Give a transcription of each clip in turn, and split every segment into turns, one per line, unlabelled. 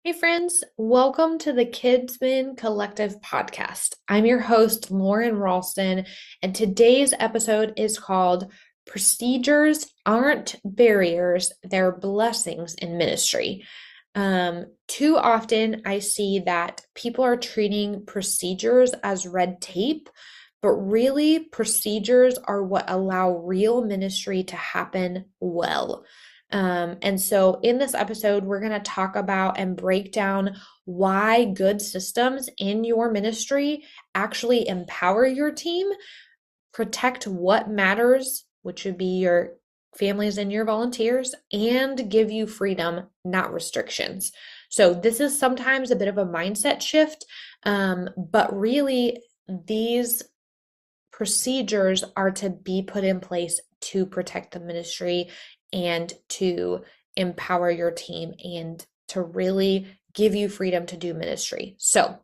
Hey friends, welcome to the Kidsman Collective podcast. I'm your host, Lauren Ralston, and today's episode is called Procedures Aren't Barriers, They're Blessings in Ministry. Too often I see that people are treating procedures as red tape, but really procedures are what allow real ministry to happen well. And so in this episode, we're going to talk about and break down why good systems in your ministry actually empower your team, protect what matters, which would be your families and your volunteers, and give you freedom, not restrictions. So this is sometimes a bit of a mindset shift, but really these procedures are to be put in place to protect the ministry and to empower your team and to really give you freedom to do ministry. So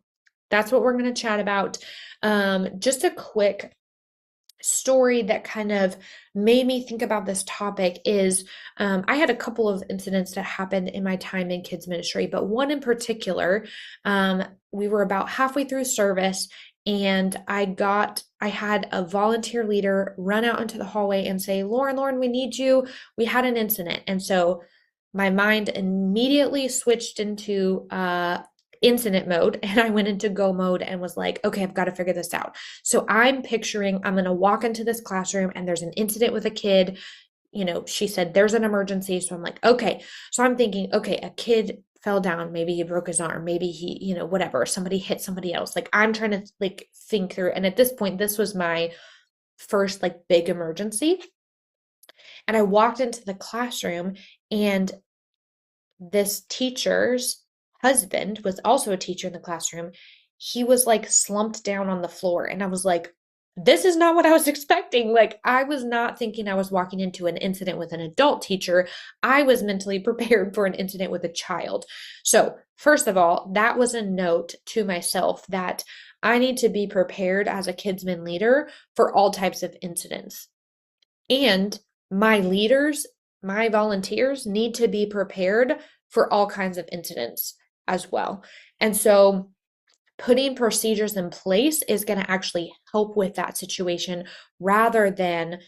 that's what we're going to chat about. Just a quick story that kind of made me think about this topic is I had a couple of incidents that happened in my time in kids ministry, but one in particular, we were about halfway through service and I had a volunteer leader run out into the hallway and say, Lauren, we need you. We had an incident. And so my mind immediately switched into incident mode and I went into go mode and was like, okay, I've got to figure this out. So I'm picturing I'm going to walk into this classroom and there's an incident with a kid. She said there's an emergency. So I'm like, okay. So I'm thinking, okay, a kid fell down. Maybe he broke his arm. Maybe he, whatever. Somebody hit somebody else. Like I'm trying to think through. And at this point, this was my first big emergency. And I walked into the classroom and this teacher's husband was also a teacher in the classroom. He was slumped down on the floor. And I was like, this is not what I was expecting. I was not thinking I was walking into an incident with an adult teacher. I was mentally prepared for an incident with a child. So, first of all, that was a note to myself that I need to be prepared as a kidsman leader for all types of incidents. And my leaders, my volunteers need to be prepared for all kinds of incidents as well. And so putting procedures in place is going to actually help with that situation rather than,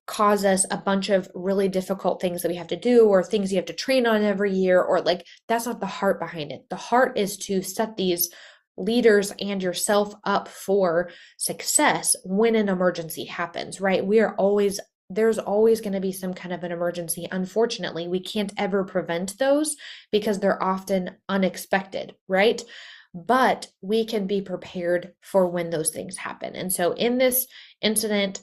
cause us a bunch of really difficult things that we have to do or things you have to train on every year, or that's not the heart behind it. The heart is to set these leaders and yourself up for success when an emergency happens, right? There's always going to be some kind of an emergency. Unfortunately, we can't ever prevent those because they're often unexpected, right? But we can be prepared for when those things happen. And so in this incident,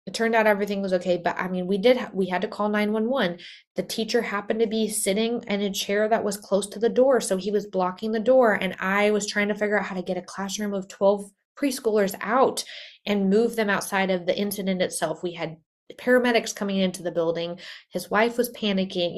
it turned out everything was okay, but I mean, we had to call 911. The teacher happened to be sitting in a chair that was close to the door, so he was blocking the door, and I was trying to figure out how to get a classroom of 12 preschoolers out and move them outside of the incident itself. We had paramedics coming into the building. His wife was panicking,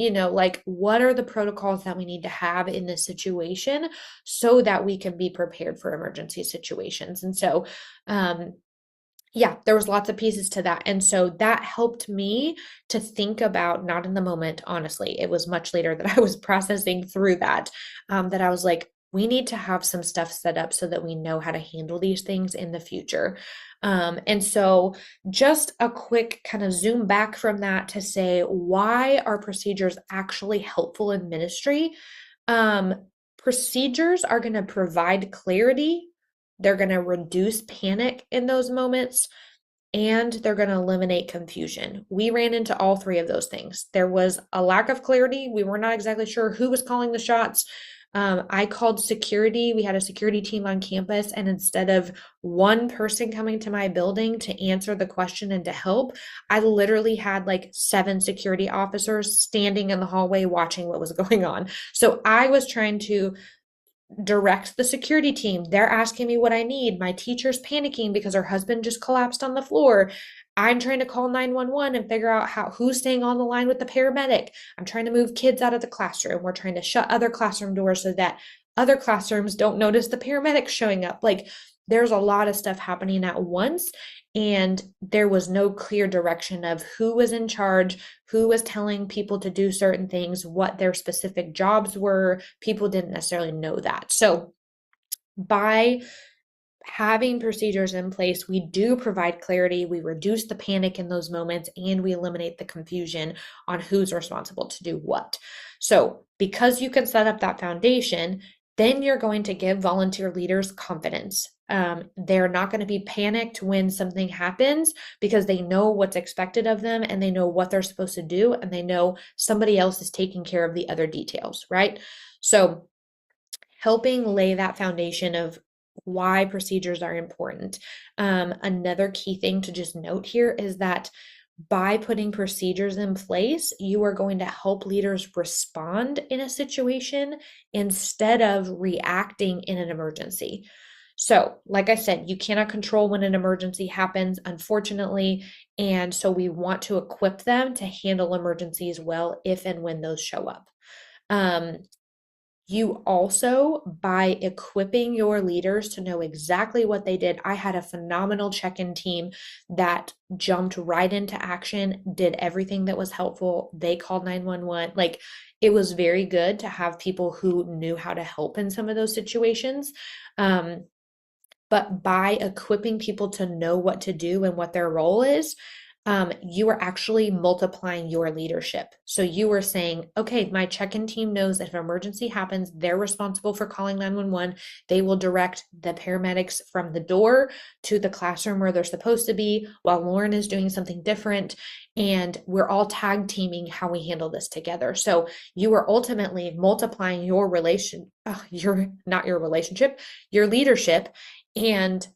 what are the protocols that we need to have in this situation so that we can be prepared for emergency situations. And so, yeah, there was lots of pieces to that. And so that helped me to think about, not in the moment, honestly, it was much later that I was processing through that, that I was like, we need to have some stuff set up so that we know how to handle these things in the future. And so just a quick kind of zoom back from that to say, why are procedures actually helpful in ministry? Procedures are going to provide clarity. They're going to reduce panic in those moments, and they're going to eliminate confusion. We ran into all three of those things. There was a lack of clarity. We were not exactly sure who was calling the shots. I called security. We had a security team on campus, and instead of one person coming to my building to answer the question and to help, I literally had 7 security officers standing in the hallway watching what was going on. So I was trying to direct the security team. They're asking me what I need. My teacher's panicking because her husband just collapsed on the floor. I'm trying to call 911 and figure out who's staying on the line with the paramedic. I'm trying to move kids out of the classroom. We're trying to shut other classroom doors so that other classrooms don't notice the paramedics showing up. there's a lot of stuff happening at once, and there was no clear direction of who was in charge, who was telling people to do certain things, what their specific jobs were. People didn't necessarily know that. So by having procedures in place, we do provide clarity, we reduce the panic in those moments, and we eliminate the confusion on who's responsible to do what. So, because you can set up that foundation, then you're going to give volunteer leaders confidence. They're not going to be panicked when something happens because they know what's expected of them and they know what they're supposed to do and they know somebody else is taking care of the other details, right? So, helping lay that foundation of why procedures are important. Another key thing to just note here is that by putting procedures in place, you are going to help leaders respond in a situation instead of reacting in an emergency. So, like I said, you cannot control when an emergency happens, unfortunately. And so we want to equip them to handle emergencies well if and when those show up. You also, by equipping your leaders to know exactly what they did, I had a phenomenal check-in team that jumped right into action, did everything that was helpful. They called 911. Like, it was very good to have people who knew how to help in some of those situations. But by equipping people to know what to do and what their role is, you are actually multiplying your leadership. So you are saying, okay, my check-in team knows that if an emergency happens, they're responsible for calling 911. They will direct the paramedics from the door to the classroom where they're supposed to be while Lauren is doing something different. And we're all tag teaming how we handle this together. So you are ultimately multiplying your your leadership, and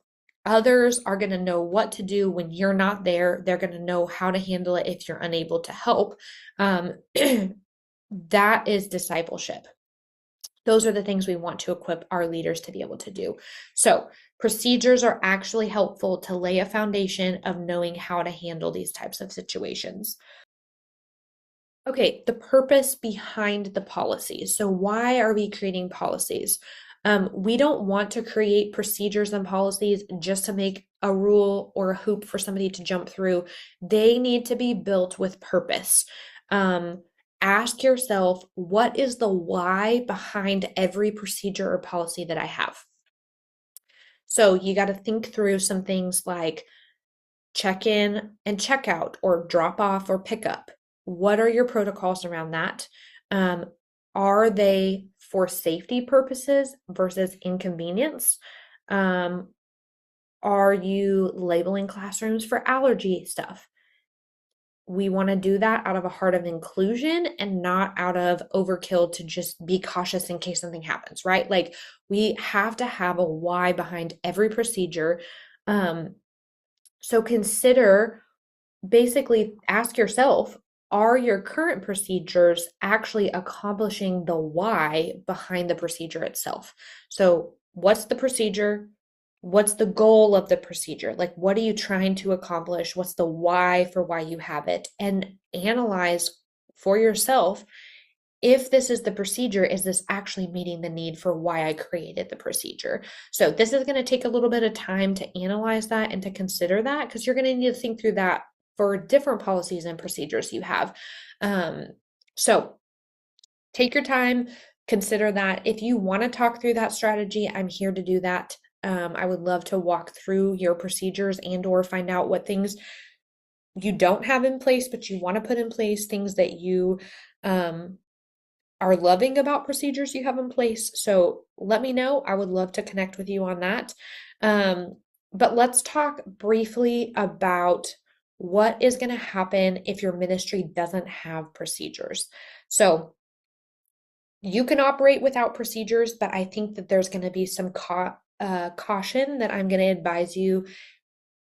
others are going to know what to do when you're not there. They're going to know how to handle it if you're unable to help. That is discipleship. Those are the things we want to equip our leaders to be able to do. So, procedures are actually helpful to lay a foundation of knowing how to handle these types of situations. Okay, the purpose behind the policies. So, why are we creating policies? We don't want to create procedures and policies just to make a rule or a hoop for somebody to jump through. They need to be built with purpose. Ask yourself, what is the why behind every procedure or policy that I have? So you got to think through some things like check in and check out, or drop off or pick up. What are your protocols around that? Are they for safety purposes versus inconvenience? Are you labeling classrooms for allergy stuff? We want to do that out of a heart of inclusion and not out of overkill to just be cautious in case something happens, right? Like, we have to have a why behind every procedure. So basically ask yourself, are your current procedures actually accomplishing the why behind the procedure itself? So, what's the procedure? What's the goal of the procedure? Like, what are you trying to accomplish? What's the why for why you have it? And analyze for yourself, if this is the procedure, is this actually meeting the need for why I created the procedure? So this is going to take a little bit of time to analyze that and to consider that, because you're going to need to think through that for different policies and procedures you have. So take your time, consider that. If you want to talk through that strategy, I'm here to do that. I would love to walk through your procedures and or find out what things you don't have in place, but you want to put in place, things that you are loving about procedures you have in place. So let me know. I would love to connect with you on that. But let's talk briefly about what is going to happen if your ministry doesn't have procedures. So you can operate without procedures, but I think that there's going to be some caution that I'm going to advise you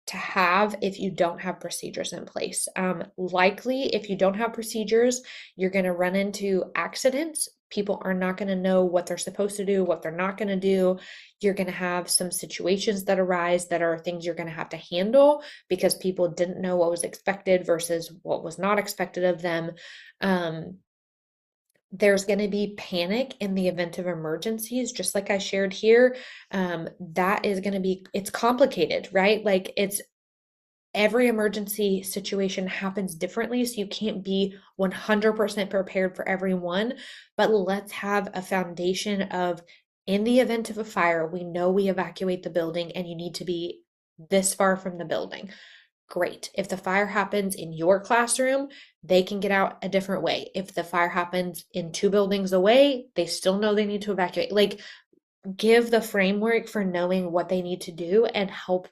to have if you don't have procedures in place. Likely, if you don't have procedures, you're going to run into accidents. People are not going to know what they're supposed to do, what they're not going to do. You're going to have some situations that arise that are things you're going to have to handle because people didn't know what was expected versus what was not expected of them. There's going to be panic in the event of emergencies, just like I shared here. That is going to be, it's complicated, right? Like it's every emergency situation happens differently, so you can't be 100% prepared for everyone. But let's have a foundation of, in the event of a fire, we know we evacuate the building and you need to be this far from the building. Great. If the fire happens in your classroom, they can get out a different way. If the fire happens in 2 buildings away, they still know they need to evacuate. Like, give the framework for knowing what they need to do and help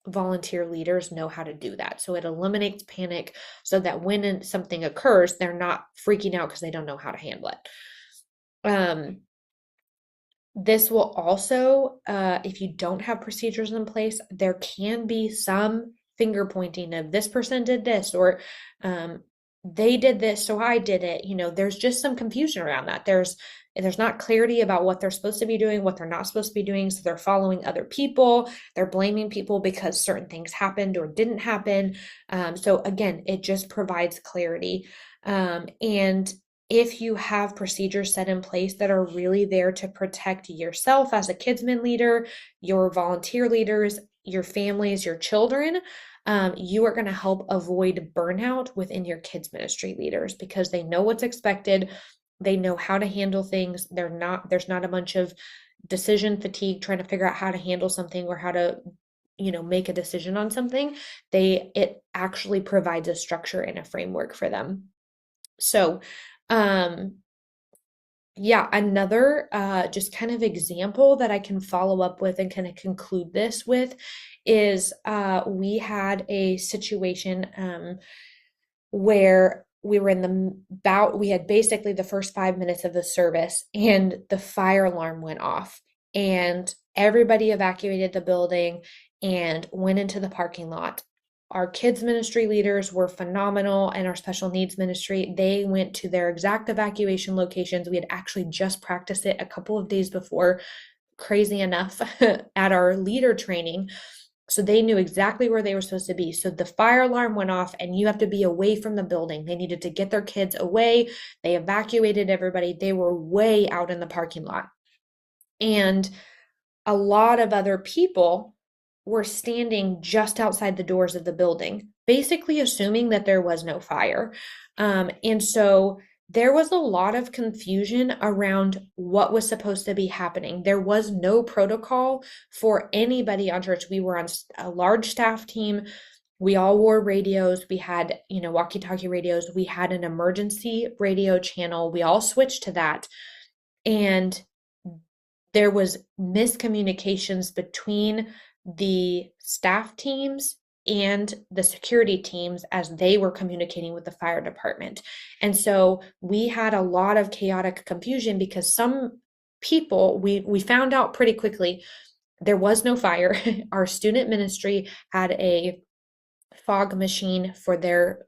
volunteer leaders know how to do that. So it eliminates panic so that when something occurs, they're not freaking out because they don't know how to handle it. This will also, if you don't have procedures in place, there can be some finger pointing of this person did this, or they did this, so I did it. There's just some confusion around that. There's not clarity about what they're supposed to be doing, what they're not supposed to be doing. So they're following other people. They're blaming people because certain things happened or didn't happen. So again, it just provides clarity. And if you have procedures set in place that are really there to protect yourself as a Kidsman leader, your volunteer leaders, your families, your children, you are going to help avoid burnout within your kids ministry leaders because they know what's expected. They know how to handle things. There's not a bunch of decision fatigue trying to figure out how to handle something or how to make a decision on something. It actually provides a structure and a framework for them. So yeah, another just kind of example that I can follow up with and kind of conclude this with is we had a situation where we were in we had basically the first 5 minutes of the service and the fire alarm went off and everybody evacuated the building and went into the parking lot. Our kids ministry leaders were phenomenal, and our special needs ministry, they went to their exact evacuation locations. We had actually just practiced it a couple of days before, crazy enough, at our leader training. So they knew exactly where they were supposed to be. So the fire alarm went off and you have to be away from the building. They needed to get their kids away. They evacuated everybody. They were way out in the parking lot. And a lot of other people were standing just outside the doors of the building, basically assuming that there was no fire. And so there was a lot of confusion around what was supposed to be happening. There was no protocol for anybody on church. We were on a large staff team. We all wore radios. We had, walkie-talkie radios. We had an emergency radio channel. We all switched to that. And there was miscommunications between the staff teams and the security teams as they were communicating with the fire department. And so we had a lot of chaotic confusion because some people, we found out pretty quickly there was no fire. Our student ministry had a fog machine for their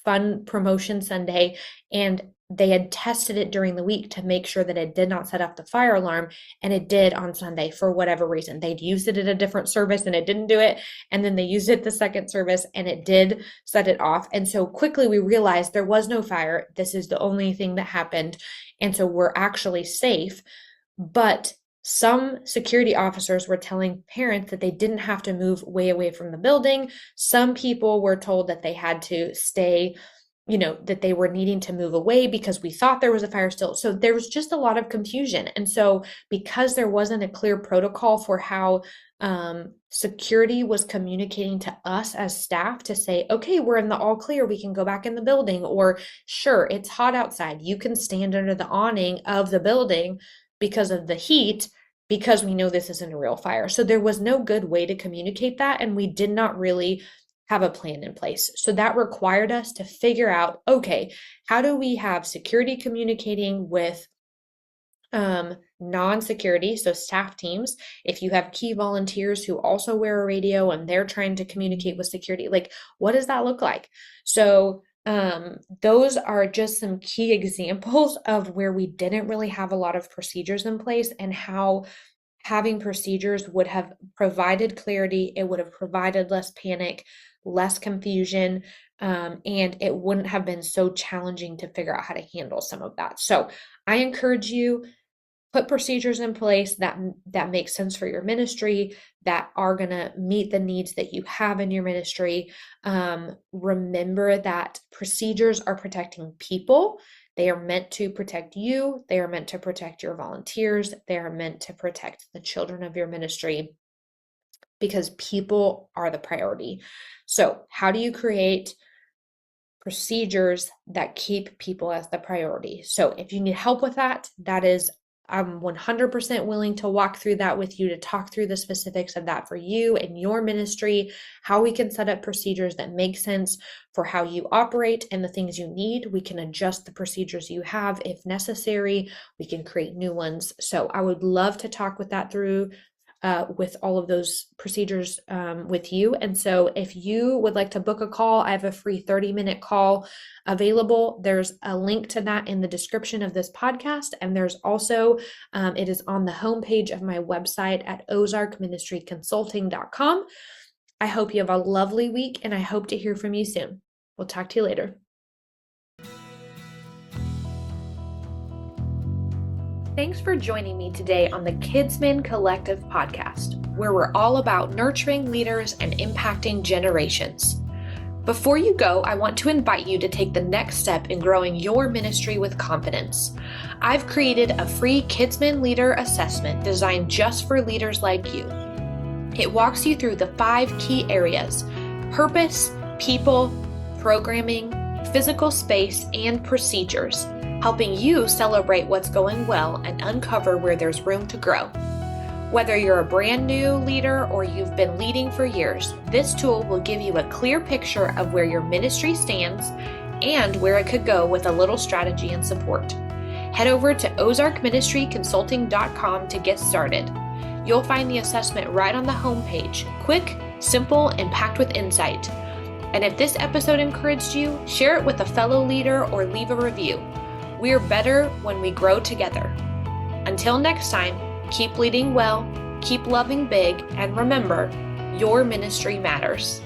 fun promotion Sunday, and they had tested it during the week to make sure that it did not set off the fire alarm, and it did on Sunday for whatever reason. They'd used it at a different service and it didn't do it, and then they used it the second service and it did set it off. And so quickly we realized there was no fire. This is the only thing that happened, and so we're actually safe. But some security officers were telling parents that they didn't have to move way away from the building. Some people were told that they had to stay, that they were needing to move away because we thought there was a fire still. So there was just a lot of confusion. And so because there wasn't a clear protocol for how security was communicating to us as staff to say, okay, we're in the all clear, we can go back in the building, or sure, it's hot outside, you can stand under the awning of the building because of the heat, because we know this isn't a real fire. So there was no good way to communicate that, and we did not really have a plan in place. So that required us to figure out, okay, how do we have security communicating with non-security, so staff teams? If you have key volunteers who also wear a radio and they're trying to communicate with security, like what does that look like? So those are just some key examples of where we didn't really have a lot of procedures in place, and how having procedures would have provided clarity. It would have provided less panic, less confusion. and it wouldn't have been so challenging to figure out how to handle some of that. So I encourage you, put procedures in place that make sense for your ministry, that are going to meet the needs that you have in your ministry. Remember that procedures are protecting people. They are meant to protect you. They are meant to protect your volunteers. They are meant to protect the children of your ministry, because people are the priority. So how do you create procedures that keep people as the priority? So if you need help with that, I'm 100% willing to walk through that with you, to talk through the specifics of that for you and your ministry, how we can set up procedures that make sense for how you operate and the things you need. We can adjust the procedures you have if necessary. We can create new ones. So I would love to talk with all of those procedures with you. And so if you would like to book a call, I have a free 30-minute call available. There's a link to that in the description of this podcast. And there's also, it is on the homepage of my website at ozarkministryconsulting.com. I hope you have a lovely week, and I hope to hear from you soon. We'll talk to you later. Thanks for joining me today on the Kidsmen Collective podcast, where we're all about nurturing leaders and impacting generations. Before you go, I want to invite you to take the next step in growing your ministry with confidence. I've created a free Kidsmen Leader Assessment designed just for leaders like you. It walks you through the 5 key areas: purpose, people, programming, physical space, and procedures, helping you celebrate what's going well and uncover where there's room to grow. Whether you're a brand new leader or you've been leading for years, this tool will give you a clear picture of where your ministry stands and where it could go with a little strategy and support. Head over to ozarkministryconsulting.com to get started. You'll find the assessment right on the homepage, quick, simple, and packed with insight. And if this episode encouraged you, share it with a fellow leader or leave a review. We're better when we grow together. Until next time, keep leading well, keep loving big, and remember, your ministry matters.